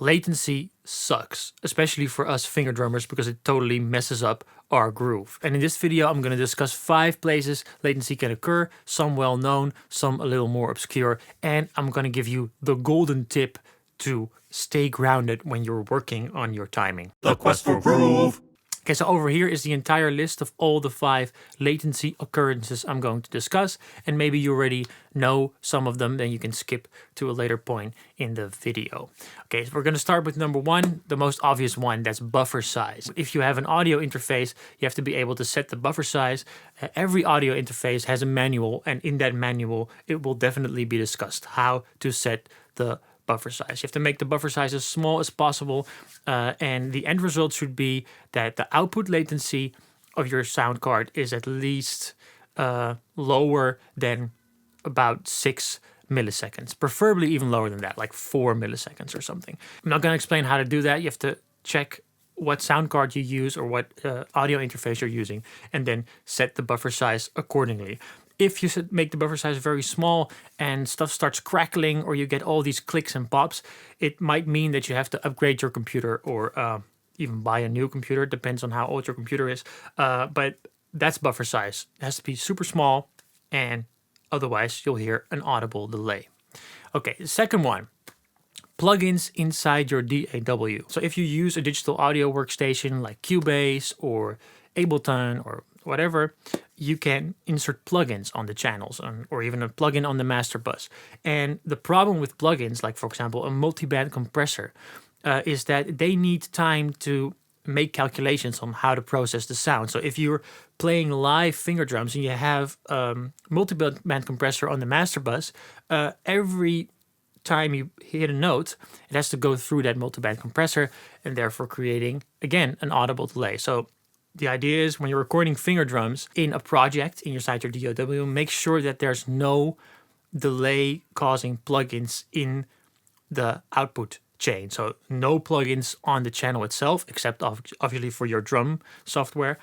latency sucks, especially for us finger drummers, because it totally messes up our groove. And in this video, I'm going to discuss 5 places latency can occur, some well known, some a little more obscure, and I'm going to give you the golden tip to stay grounded when you're working on your timing. The quest for groove. Okay, so over here is the entire list of all the 5 latency occurrences I'm going to discuss, and maybe you already know some of them, then you can skip to a later point in the video. Okay, so we're going to start with number 1, the most obvious one, that's buffer size. If you have an audio interface, you have to be able to set the buffer size. Every audio interface has a manual, and in that manual, it will definitely be discussed how to set the buffer size. You have to make the buffer size as small as possible, and the end result should be that the output latency of your sound card is at least lower than about 6 milliseconds, preferably even lower than that, like 4 milliseconds or something. I'm not going to explain how to do that. You have to check what sound card you use or what audio interface you're using, and then set the buffer size accordingly. If you make the buffer size very small and stuff starts crackling, or you get all these clicks and pops, it might mean that you have to upgrade your computer, or even buy a new computer. It depends on how old your computer is. But that's buffer size. It has to be super small, and otherwise you'll hear an audible delay. Okay, the second one. Plugins inside your DAW. So if you use a digital audio workstation like Cubase or Ableton or whatever, you can insert plugins on the channels, or even a plugin on the master bus. And the problem with plugins, like for example a multiband compressor, is that they need time to make calculations on how to process the sound. So if you're playing live finger drums and you have multiband compressor on the master bus, every time you hit a note, it has to go through that multiband compressor, and therefore creating, again, an audible delay. So the idea is when you're recording finger drums in a project inside your DAW, make sure that there's no delay causing plugins in the output chain. So no plugins on the channel itself, except obviously for your drum software.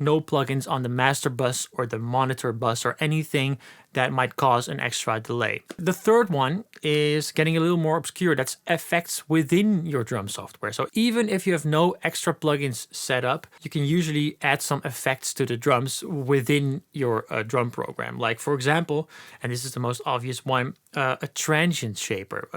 No plugins on the master bus or the monitor bus or anything that might cause an extra delay. The third one is getting a little more obscure. That's effects within your drum software. So even if you have no extra plugins set up, you can usually add some effects to the drums within your drum program. Like for example, and this is the most obvious one, a transient shaper.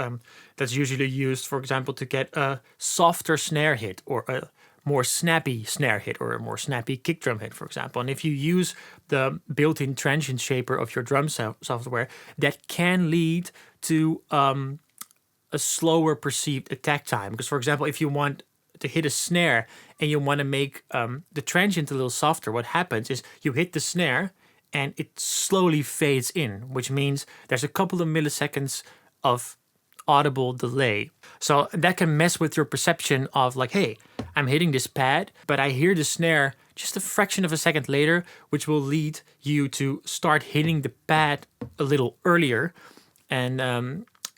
That's usually used, for example, to get a softer snare hit, or a more snappy snare hit, or a more snappy kick drum hit, for example. And if you use the built-in transient shaper of your drum software, that can lead to a slower perceived attack time. Because, for example, if you want to hit a snare and you want to make the transient a little softer, what happens is you hit the snare and it slowly fades in, which means there's a couple of milliseconds of audible delay. So that can mess with your perception of like, hey, I'm hitting this pad, but I hear the snare just a fraction of a second later, which will lead you to start hitting the pad a little earlier. And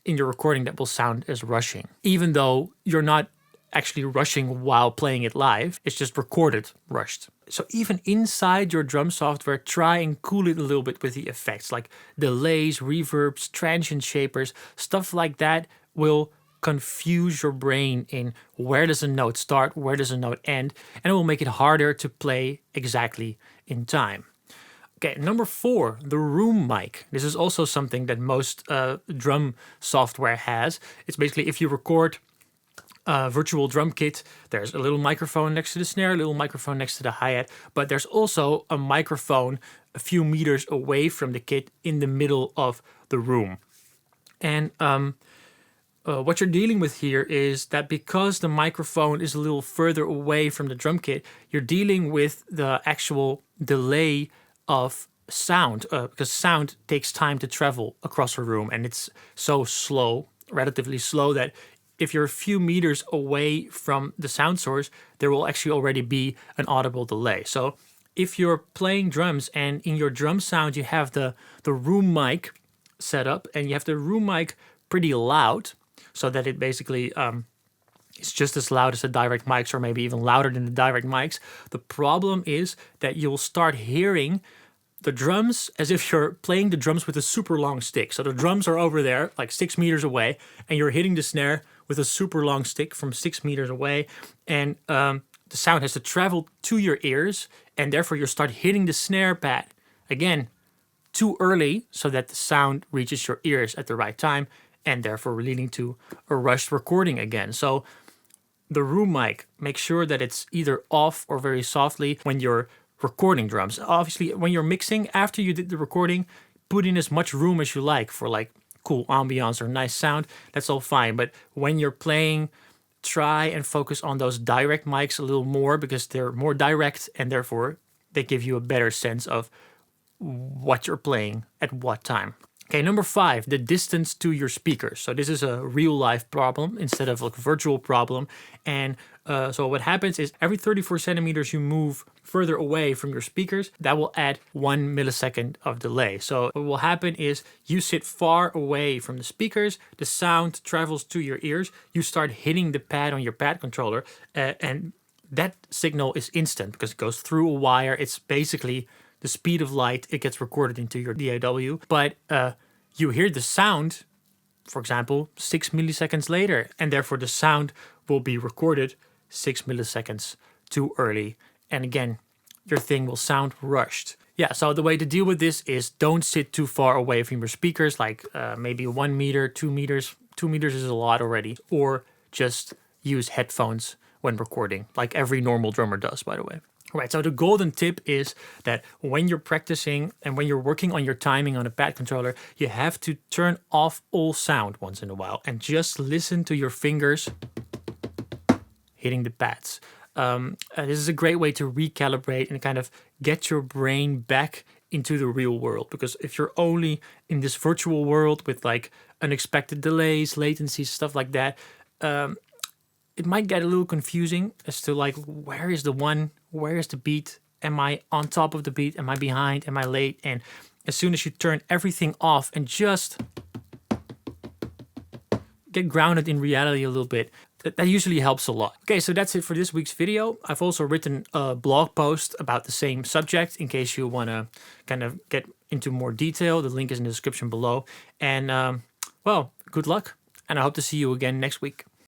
in your recording, that will sound as rushing, even though you're not actually rushing while playing it live. It's just recorded rushed. So even inside your drum software, try and cool it a little bit with the effects, like delays, reverbs, transient shapers, stuff like that will confuse your brain in where does a note start, where does a note end, and it will make it harder to play exactly in time. Okay, number 4, the room mic. This is also something that most drum software has. It's basically if you record virtual drum kit, there's a little microphone next to the snare, a little microphone next to the hi-hat, but there's also a microphone a few meters away from the kit in the middle of the room. And what you're dealing with here is that because the microphone is a little further away from the drum kit, you're dealing with the actual delay of sound, because sound takes time to travel across a room, and it's so slow, relatively slow, that if you're a few meters away from the sound source, there will actually already be an audible delay. So if you're playing drums and in your drum sound you have the room mic set up, and you have the room mic pretty loud, so that it basically is just as loud as the direct mics, or maybe even louder than the direct mics, the problem is that you'll start hearing the drums as if you're playing the drums with a super long stick. So the drums are over there, like 6 meters away, and you're hitting the snare with a super long stick from 6 meters away, and the sound has to travel to your ears, and therefore you start hitting the snare pad again too early so that the sound reaches your ears at the right time, and therefore leading to a rushed recording again. So the room mic, make sure that it's either off or very softly when you're recording drums. Obviously, when you're mixing, after you did the recording, put in as much room as you like for like cool ambiance or nice sound. That's all fine. But when you're playing, try and focus on those direct mics a little more, because they're more direct and therefore they give you a better sense of what you're playing at what time. Okay, number 5, the distance to your speakers. So this is a real life problem instead of like a virtual problem. And so what happens is every 34 centimeters you move further away from your speakers, that will add 1 millisecond of delay. So what will happen is you sit far away from the speakers, the sound travels to your ears, you start hitting the pad on your pad controller, and that signal is instant because it goes through a wire. It's basically the speed of light. It gets recorded into your DAW, but you hear the sound, for example, 6 milliseconds later, and therefore the sound will be recorded 6 milliseconds too early. And again, your thing will sound rushed. Yeah, so the way to deal with this is don't sit too far away from your speakers, like maybe 1 meter, 2 meters. 2 meters is a lot already. Or just use headphones when recording, like every normal drummer does, by the way. Right, so the golden tip is that when you're practicing and when you're working on your timing on a pad controller, you have to turn off all sound once in a while and just listen to your fingers hitting the pads. This is a great way to recalibrate and kind of get your brain back into the real world. Because if you're only in this virtual world with like unexpected delays, latencies, stuff like that, it might get a little confusing as to like, where is the one? Where is the beat? Am I on top of the beat? Am I behind? Am I late? And as soon as you turn everything off and just get grounded in reality a little bit, that usually helps a lot. Okay, so that's it for this week's video. I've also written a blog post about the same subject in case you want to kind of get into more detail. The link is in the description below. And well, good luck. And I hope to see you again next week.